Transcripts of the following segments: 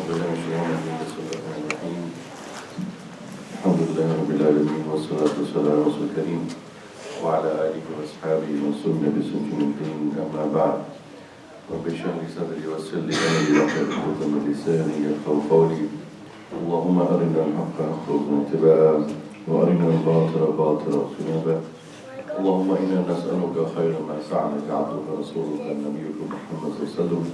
بالله من الشيطان الرجيم بسم الله الرحمن الرحيم الحمد لله رب العالمين والصلاة والسلام على رسول الكريم وعلى آله وأصحابه من سن بسنة الدين أما بعد رب اشرح لي صدري ويسر لي أمري واحلل عقدة من لساني يفقهوا قولي اللهم أرنا الحق حقا وارزقنا اتباعه وأرنا الباطل باطلا واجتنابه اللهم إنا نسألك خير ما سألك عبدك ورسولك نبيك محمد صلى الله عليه وسلم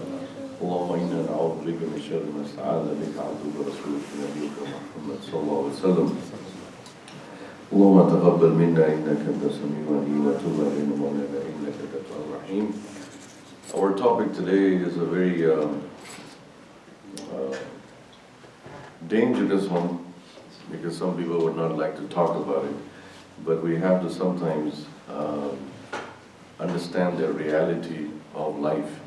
اللهم إنا نعوذ بك من شر ما استعاذ بك عبدك ورسولك نبيك محمد صلى الله عليه وسلم اللهم تقبل منا إنك أنت السميع العليم وتب علينا مولانا إنك أنت التواب الرحيم. Our topic today is a very dangerous one because some people would not like to talk about it, but we have to sometimes understand the reality of life.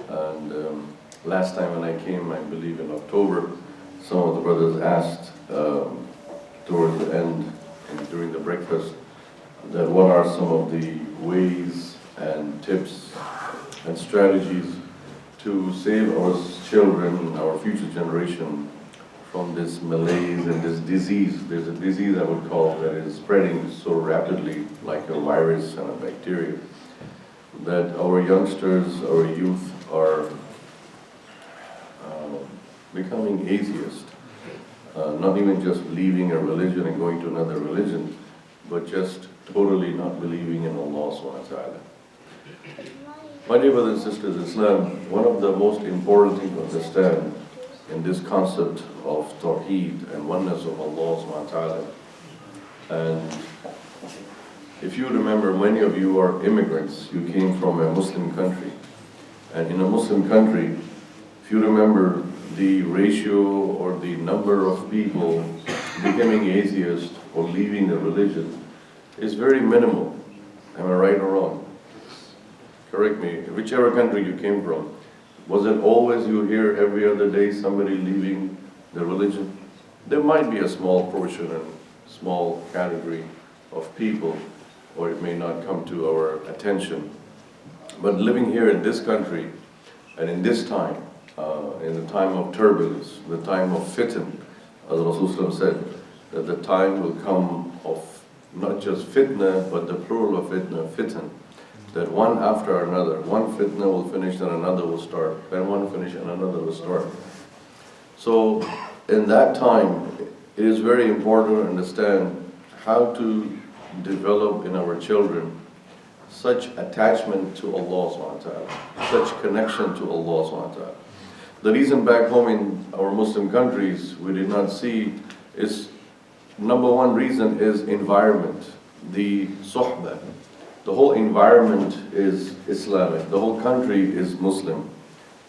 And last time when I came, I believe in October, some of the brothers asked towards the end and during the breakfast that what are some of the ways and tips and strategies to save our children, our future generation from this malaise and this disease. There's a disease I would call that is spreading so rapidly like a virus and a bacteria that our youngsters, our youth are becoming atheist. Not even just leaving a religion and going to another religion, but just totally not believing in Allah subhanahu wa ta'ala. My dear brothers and sisters, Islam, one of the most important things to understand in this concept of Tawheed and oneness of Allah subhanahu wa ta'ala. And if you remember, many of you are immigrants, you came from a Muslim country. And in a Muslim country, if you remember, the ratio or the number of people becoming atheist or leaving the religion is very minimal. Am I right or wrong? Correct me, whichever country you came from. Was it always you hear every other day somebody leaving the religion? There might be a small portion and small category of people, or it may not come to our attention. But living here in this country and in this time, in the time of turbulence, the time of fitn, as Rasulullah said, that the time will come of not just fitna, but the plural of fitna, fitan, that one after another, one fitna will finish and another will start, then one finish and another will start. So in that time, it is very important to understand how to develop in our children such attachment to Allah subhanahu wa ta'ala, such connection to Allah subhanahu wa ta'ala. The reason back home in our Muslim countries we did not see is, number one reason is environment, the suhbah. The whole environment is Islamic, the whole country is Muslim.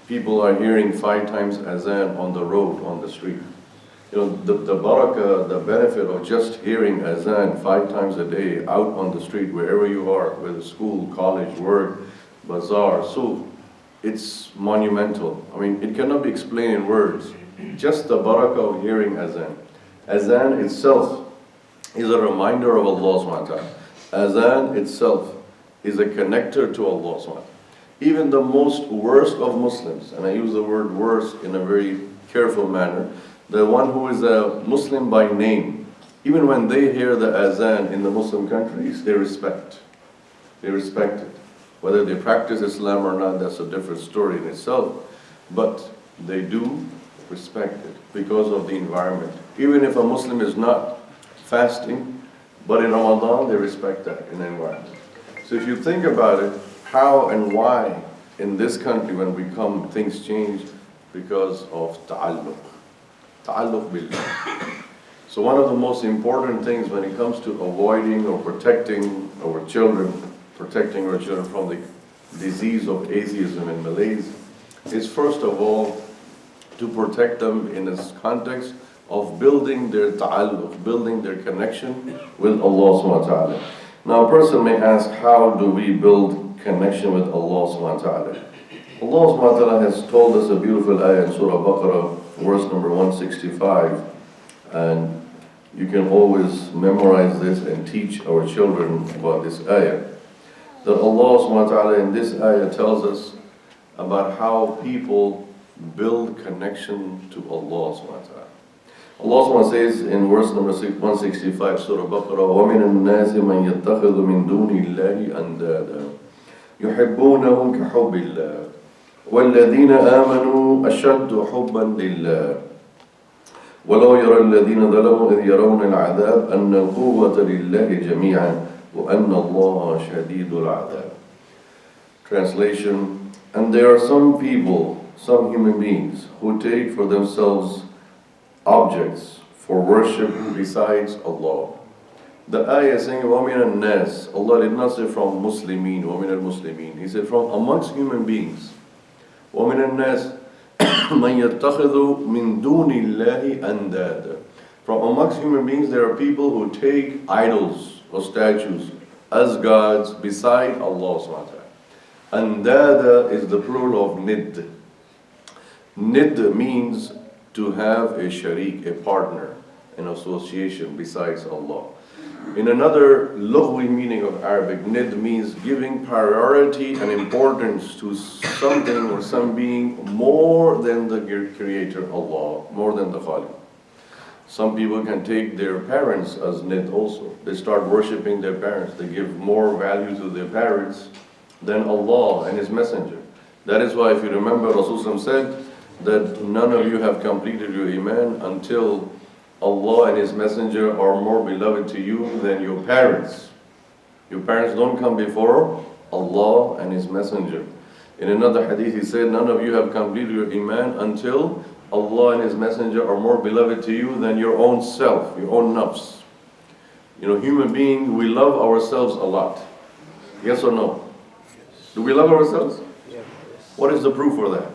People are hearing 5 times azan on the road, on the street. You know, the barakah, the benefit of just hearing azan 5 times a day out on the street, wherever you are, whether school, college, work, bazaar, souk, it's monumental. I mean, it cannot be explained in words. Just the barakah of hearing azan. Azan itself is a reminder of Allah subhanahu wa ta'ala. Azan itself is a connector to Allah subhanahu wa ta'ala. Even the most worst of Muslims, and I use the word worst in a very careful manner, the one who is a Muslim by name, even when they hear the azan in the Muslim countries, they respect. They respect it. Whether they practice Islam or not, that's a different story in itself. But they do respect it because of the environment. Even if a Muslim is not fasting, but in Ramadan, they respect that in the environment. So if you think about it, how and why in this country when we come, things change because of ta'alluq. Ta'alluq billah. So one of the most important things when it comes to avoiding or protecting our children from the disease of atheism and malaise is first of all to protect them in this context of building their ta'alluq, building their connection with Allah subhanahu wa ta'ala. Now a person may ask, how do we build connection with Allah subhanahu wa ta'ala? Allah subhanahu wa ta'ala has told us a beautiful ayah in Surah Baqarah, verse number 165, and you can always memorize this and teach our children about this ayah. That Allah subhanahu wa ta'ala in this ayah tells us about how people build connection to Allah subhanahu wa ta'ala. Allah subhanahu wa ta'ala says in verse number 165, Surah Baqarah, وَمِنَ النَّاسِ مَنْ يَتَّخِذُ مِن دُونِ اللَّهِ أَنْدَادًا يُحِبُّونَهُمْ كَحُبِّ اللَّهِ وَالَّذِينَ آمَنُوا أَشَدُّ حُبًّا لِلَّهِ وَلَوْ يَرَى الَّذِينَ ظَلَمُوا إِذْ يَرَوْنَ الْعَذَابَ أَنَّ الْقُوَّةَ لِلَّهِ جَمِيعًا وَأَنَّ اللَّهَ شَدِيدُ الْعَذَابِ. Translation: and there are some people, some human beings, who take for themselves objects for worship besides Allah. The ayah is saying, وَمِنَ النَّاسِ. Allah did not say from Muslimin, وَمِنَ الْمُسْلِمِينَ. He said from amongst human beings. وَمِنَ النَّاسِ مَنْ يَتَّخِذُ مِن دُونِ اللَّهِ أَنْدَادًا. From amongst human beings there are people who take idols or statues as gods beside Allah subhanahu wa ta'ala. Andada is the plural of nid. Nid means to have a sharik, a partner, an association besides Allah. In another lughwi meaning of Arabic, nid means giving priority and importance to something or some being more than the creator Allah, more than the Khaliq. Some people can take their parents as nid also. They start worshipping their parents. They give more value to their parents than Allah and His Messenger. That is why, if you remember, Rasulullah said that none of you have completed your iman until Allah and His Messenger are more beloved to you than your parents. Your parents don't come before Allah and His Messenger. In another hadith He said, none of you have completed your iman until Allah and His Messenger are more beloved to you than your own self, your own nafs. You know, human beings, we love ourselves a lot. Yes or no? Do we love ourselves? Yes. What is the proof for that?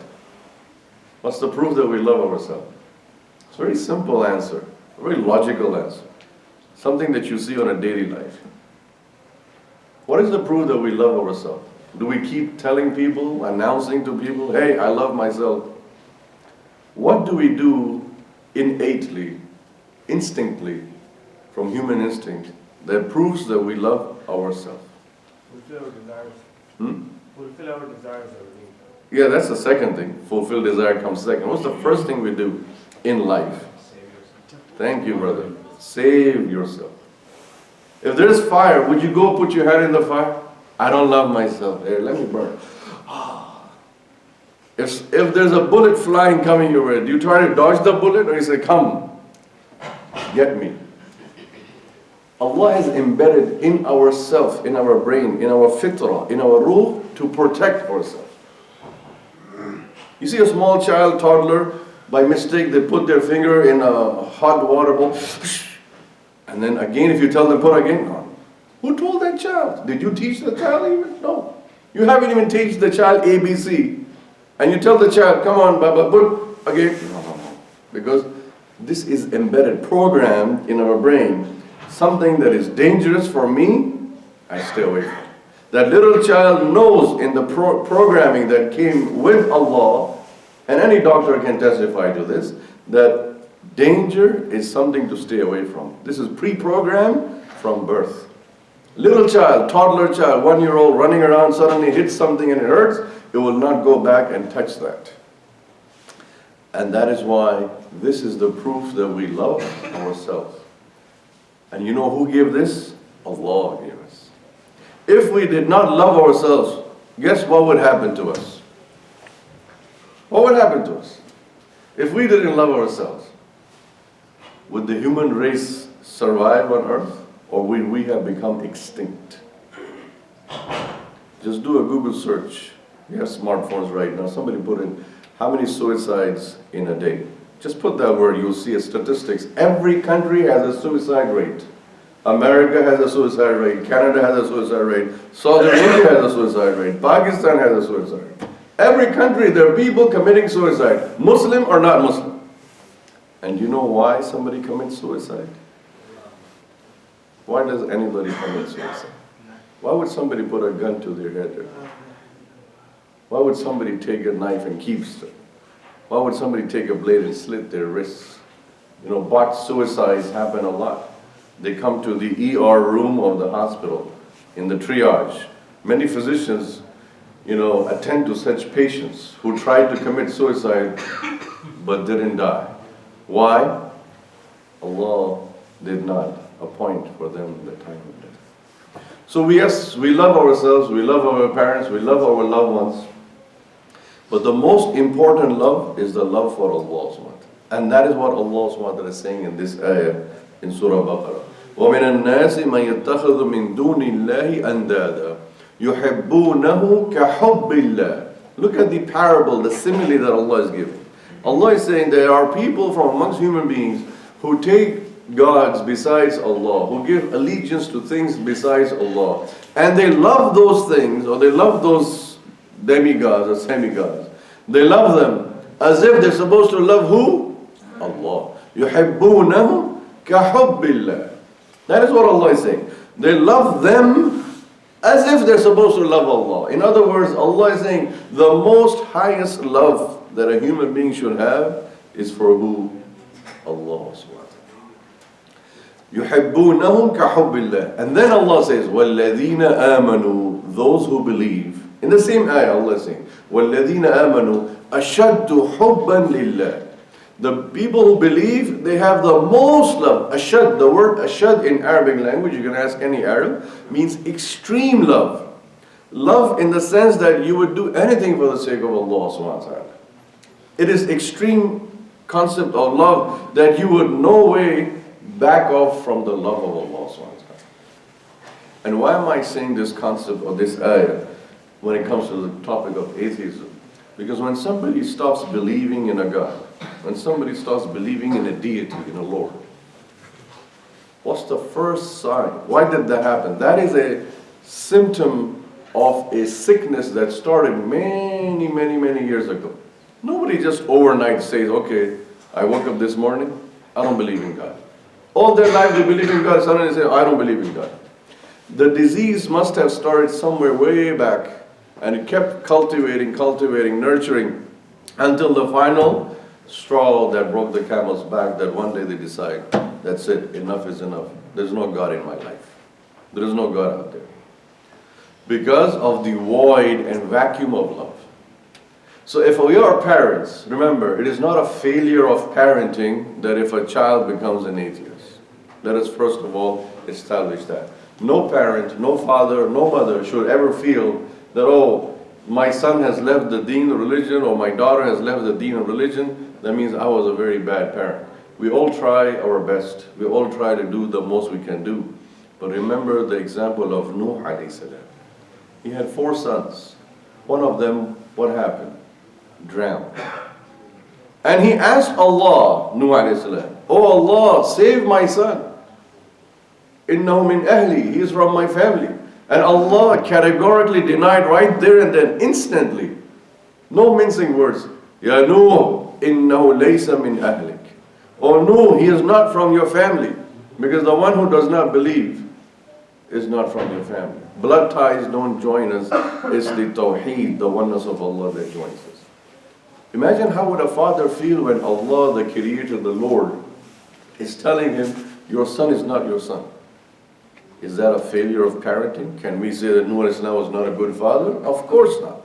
What's the proof that we love ourselves? It's a very simple answer, a very logical answer. Something that you see on a daily life. What is the proof that we love ourselves? Do we keep telling people, announcing to people, hey, I love myself? What do we do innately, instinctively, from human instinct, that proves that we love ourselves? Fulfill our desires. Fulfill our desires. Yeah, that's the second thing. Fulfill desire comes second. What's the first thing we do in life? Thank you, brother. Save yourself. If there's fire, would you go put your hand in the fire? I don't love myself. Hey, let me burn. If there's a bullet flying coming your way, do you try to dodge the bullet or you say, come, get me? Allah has embedded in ourself, in our brain, in our fitrah, in our ruh, to protect ourselves. You see a small child, toddler, by mistake they put their finger in a hot water bowl, and then again if you tell them put again, no. Who told that child? Did you teach the child even? No. You haven't even taught the child ABC. And you tell the child, come on, Baba, put again. No. Because this is embedded, programmed in our brain. Something that is dangerous for me, I stay away from. That little child knows in the programming that came with Allah, and any doctor can testify to this, that danger is something to stay away from. This is pre-programmed from birth. Little child, toddler child, 1-year-old running around, suddenly hits something and it hurts, it will not go back and touch that. And that is why this is the proof that we love ourselves. And you know who gave this? Allah gave us. If we did not love ourselves, guess what would happen to us? What would happen to us? If we didn't love ourselves, would the human race survive on earth? Or would we have become extinct? Just do a Google search. You have smartphones right now. Somebody put in how many suicides in a day. Just put that word, you'll see a statistics. Every country has a suicide rate. America has a suicide rate. Canada has a suicide rate. Southern India has a suicide rate. Pakistan has a suicide rate. Every country, there are people committing suicide, Muslim or not Muslim. And you know why somebody commits suicide? Why does anybody commit suicide? Why would somebody put a gun to their head? Why would somebody take a knife and keep it? Why would somebody take a blade and slit their wrists? You know, botched suicides happen a lot. They come to the ER room of the hospital, in the triage. Many physicians attend to such patients who tried to commit suicide but didn't die. Why? Allah did not appoint for them the time of death. So yes, we love ourselves, we love our parents, we love our loved ones. But the most important love is the love for Allah subhanahu wa ta'ala. And that is what Allah subhanahu wa ta'ala is saying in this ayah in Surah Baqarah. وَمِنَ النَّاسِ مَنْ يَتَّخِذُ مِن دُونِ اللَّهِ أَنْدَادًا يُحِبُّونَهُ كَحُبِّ اللَّهِ. Look at the parable, the simile that Allah is giving. Allah is saying there are people from amongst human beings who take gods besides Allah, who give allegiance to things besides Allah. And they love those things, or they love those demigods or semi-gods. They love them as if they're supposed to love who? Allah. يُحِبُّونَهُ كَحُبِّ اللَّهِ. That is what Allah is saying. They love them as if they're supposed to love Allah. In other words, Allah is saying the most highest love that a human being should have is for who? Allah subhanahu wa ta'ala. يُحِبُّونَهُمْ كَحُبِّ اللَّهِ. And then Allah says, وَالَّذِينَ آمَنُوا, those who believe. In the same ayah, Allah is saying, وَالَّذِينَ آمَنُوا أَشَدُّ حُبًّا لِلَّهِ. The people who believe, they have the most love. Ashad, the word ashad in Arabic language, you can ask any Arab, means extreme love. Love in the sense that you would do anything for the sake of Allah subhanahu wa ta'ala. It is extreme concept of love that you would no way back off from the love of Allah subhanahu wa ta'ala. And why am I saying this concept or this ayah when it comes to the topic of atheism? Because when somebody stops believing in a God, when somebody starts believing in a deity, in a Lord, what's the first sign? Why did that happen? That is a symptom of a sickness that started many, many, many years ago. Nobody just overnight says, okay, I woke up this morning, I don't believe in God. All their life they believe in God, suddenly say, I don't believe in God. The disease must have started somewhere way back, and it kept cultivating, nurturing, until the final straw that broke the camel's back, that one day they decide, that's it, enough is enough. There's no God in my life. There is no God out there. Because of the void and vacuum of love. So if we are parents, remember, it is not a failure of parenting that if a child becomes an atheist. Let us first of all establish that. No parent, no father, no mother should ever feel that, oh, my son has left the deen of religion, or my daughter has left the deen of religion, that means I was a very bad parent. We all try our best. We all try to do the most we can do. But remember the example of Nuh alayhi salam. He had 4 sons. One of them, what happened? Drowned. And he asked Allah, Nuh alayhi salam, oh Allah, save my son. Innahu min ahli, he is from my family. And Allah categorically denied right there and then, instantly. No mincing words. Ya Nuh, innahu laysa min ahlik. Oh no, he is not from your family. Because the one who does not believe is not from your family. Blood ties don't join us. It's the tawheed, the oneness of Allah that joins us. Imagine how would a father feel when Allah, the Creator, the Lord, is telling him, your son is not your son. Is that a failure of parenting? Can we say that Nuh alayhi salam was not a good father? Of course not.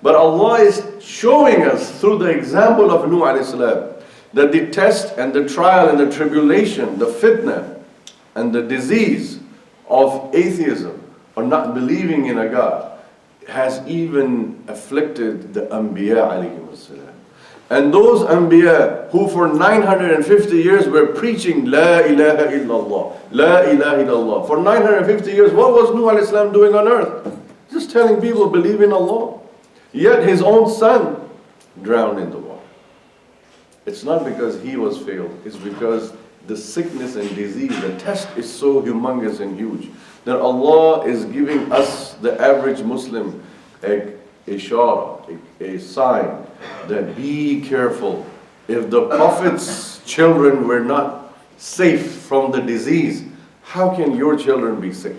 But Allah is showing us through the example of Nuh alayhi salam that the test and the trial and the tribulation, the fitna and the disease of atheism or not believing in a God has even afflicted the Anbiya alayhi salam. And those Anbiya who for 950 years were preaching La ilaha illallah, La ilaha illallah. For 950 years, what was Nuh alayhi salam doing on earth? Just telling people believe in Allah. Yet his own son drowned in the water. It's not because he was failed, it's because the sickness and disease, the test is so humongous and huge that Allah is giving us, the average Muslim, a ishara, a sign that be careful. If the Prophet's children were not safe from the disease, how can your children be safe?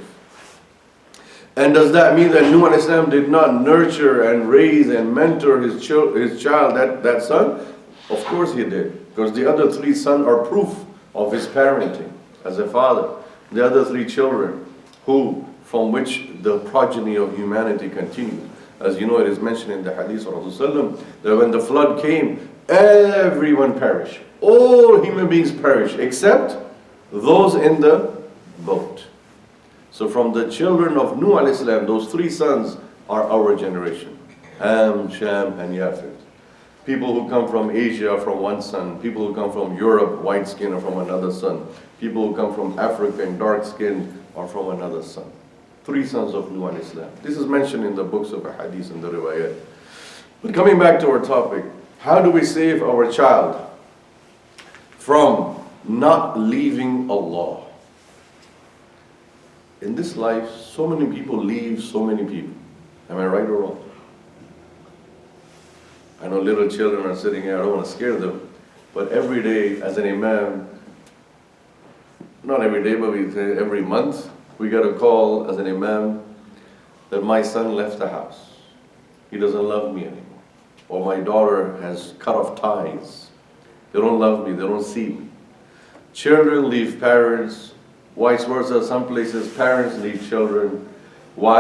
And does that mean that Nuh alayhi salam did not nurture and raise and mentor his child, that son? Of course he did, because the other 3 sons are proof of his parenting as a father. The other 3 children from which the progeny of humanity continues. As you know, it is mentioned in the hadith of Rasulullah that when the flood came, everyone perished. All human beings perished except those in the boat. So from the children of Nuh alayhi salam, those three sons are our generation. Ham, Shem, and Yafet. People who come from Asia are from one son. People who come from Europe, white skin, are from another son. People who come from Africa and dark skin are from another son. Three sons of Nuh alayhi salam. This is mentioned in the books of hadith and the riwayat. But coming back to our topic, how do we save our child from not leaving Allah? In this life, so many people leave so many people. Am I right or wrong? I know little children are sitting here, I don't want to scare them, but every day as an imam, not every day, but we say every month, we got a call as an imam that my son left the house. He doesn't love me anymore. Or my daughter has cut off ties. They don't love me, they don't see me. Children leave parents, vice versa. Some places parents leave children. Why?